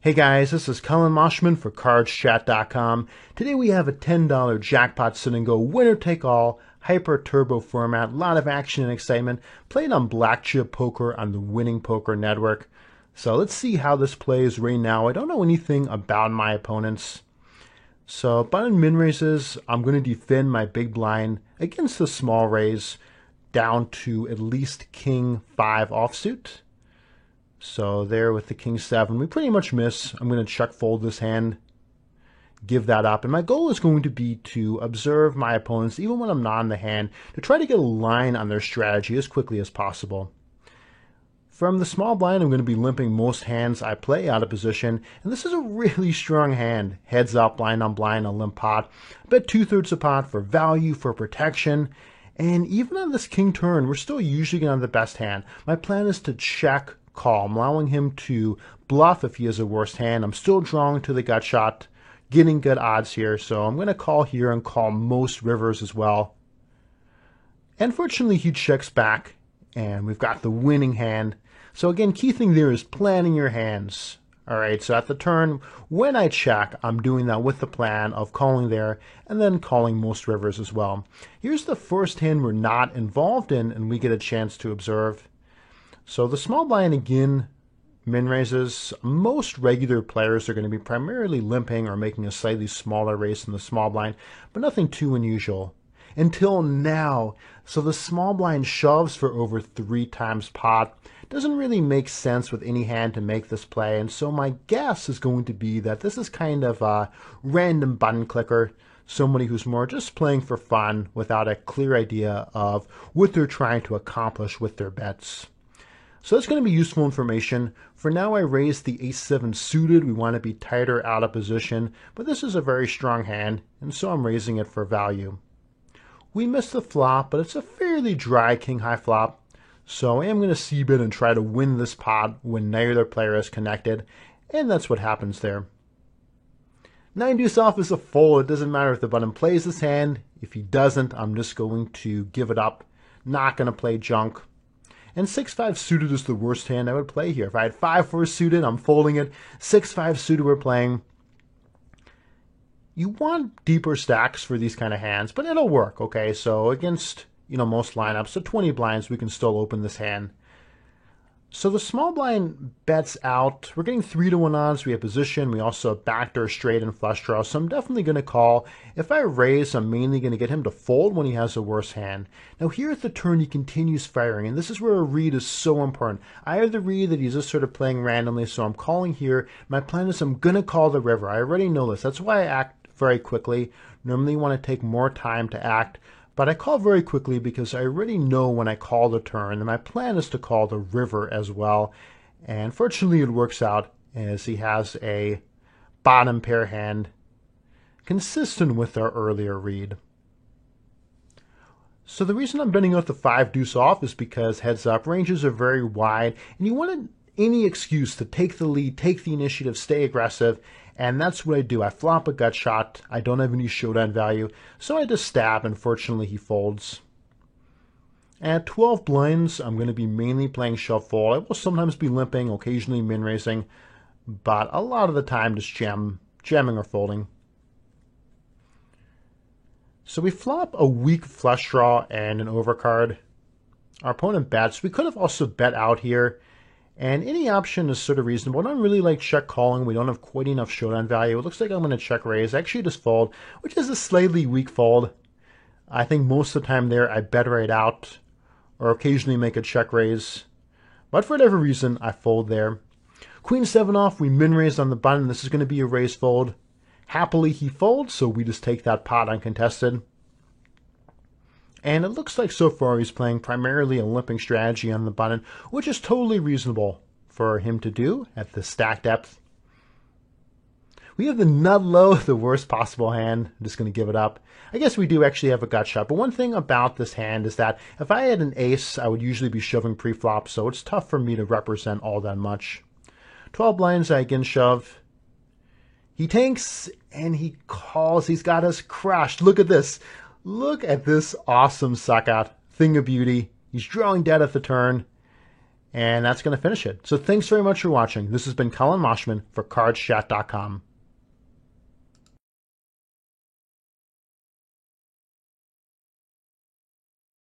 Hey guys, this is Colin Moshman for CardsChat.com. Today we have a $10 jackpot sit and go winner take all hyper turbo format, a lot of action and excitement, played on Black Chip Poker on the Winning Poker Network. So let's see how this plays right now. I don't know anything about my opponents. So button min raises, I'm going to defend my big blind against the small raise down to at least King 5 offsuit. So there with the King 7, we pretty much miss. I'm going to check fold this hand, give that up. And my goal is going to be to observe my opponents, even when I'm not in the hand, to try to get a line on their strategy as quickly as possible. From the small blind, I'm going to be limping most hands I play out of position. And this is a really strong hand. Heads up, blind on blind, a limp pot. I bet 2/3 a pot for value, for protection. And even on this king turn, we're still usually going to have the best hand. My plan is to check call. I'm allowing him to bluff if he has a worse hand. I'm still drawing to the gut shot, getting good odds here. So I'm going to call here and call most rivers as well. And fortunately, he checks back, and we've got the winning hand. So again, key thing there is planning your hands. All right, so at the turn, when I check, I'm doing that with the plan of calling there and then calling most rivers as well. Here's the first hand we're not involved in, and we get a chance to observe. So the small blind again min raises. Most regular players are going to be primarily limping or making a slightly smaller raise in the small blind, but nothing too unusual. Until now, so the small blind shoves for over 3 times pot. Doesn't really make sense with any hand to make this play, and so my guess is going to be that this is kind of a random button clicker, somebody who's more just playing for fun without a clear idea of what they're trying to accomplish with their bets. So that's going to be useful information. For now, I raised the ace-7 suited. We want to be tighter out of position, but this is a very strong hand, and so I'm raising it for value. We missed the flop, but it's a fairly dry king-high flop, so I am going to c-bet and try to win this pot when neither player is connected, and that's what happens there. 9-deuce off is a fold. It doesn't matter if the button plays this hand. If he doesn't, I'm just going to give it up. Not going to play junk. And 6-5 suited is the worst hand I would play here. If I had 5-4 suited, I'm folding it. 6-5 suited, we're playing. You want deeper stacks for these kind of hands, but it'll work, okay? So against, most lineups, so 20 blinds, we can still open this hand. So the small blind bets out. We're getting 3-1 odds. We have position. We also have backdoor straight and flush draw. So I'm definitely going to call. If I raise, I'm mainly going to get him to fold when he has a worse hand. Now here at the turn, he continues firing. And this is where a read is so important. I either read that he's just sort of playing randomly. So I'm calling here. My plan is I'm going to call the river. I already know this. That's why I act very quickly. Normally you want to take more time to act. But I call very quickly because I already know when I call the turn, and my plan is to call the river as well. And fortunately it works out as he has a bottom pair hand consistent with our earlier read. So the reason I'm betting out the 5-deuce off is because heads up ranges are very wide, and you want any excuse to take the lead, take the initiative, stay aggressive. And that's what I do. I flop a gut shot. I don't have any showdown value, so I just stab, and fortunately he folds. At 12 blinds, I'm going to be mainly playing shove fold. I will sometimes be limping, occasionally min raising, but a lot of the time just jamming or folding. So we flop a weak flush draw and an overcard. Our opponent bets. We could have also bet out here. And any option is sort of reasonable. I don't really like check calling. We don't have quite enough showdown value. It looks like I'm going to check raise. Actually just fold, which is a slightly weak fold. I think most of the time there I bet right out or occasionally make a check raise. But for whatever reason, I fold there. Queen 7 off, we min raised on the button. This is going to be a raise fold. Happily he folds, so we just take that pot uncontested. And it looks like so far he's playing primarily a limping strategy on the button, which is totally reasonable for him to do at the stack depth. We have the nut low, the worst possible hand. I'm just going to give it up. I guess we do actually have a gut shot, but one thing about this hand is that if I had an ace, I would usually be shoving pre-flop, so it's tough for me to represent all that much. 12 blinds, I again shove. He tanks, and he calls. He's got us crushed. Look at this. Look at this awesome suck out. Thing of beauty. He's drawing dead at the turn. And that's going to finish it. So thanks very much for watching. This has been Colin Moshman for CardsChat.com.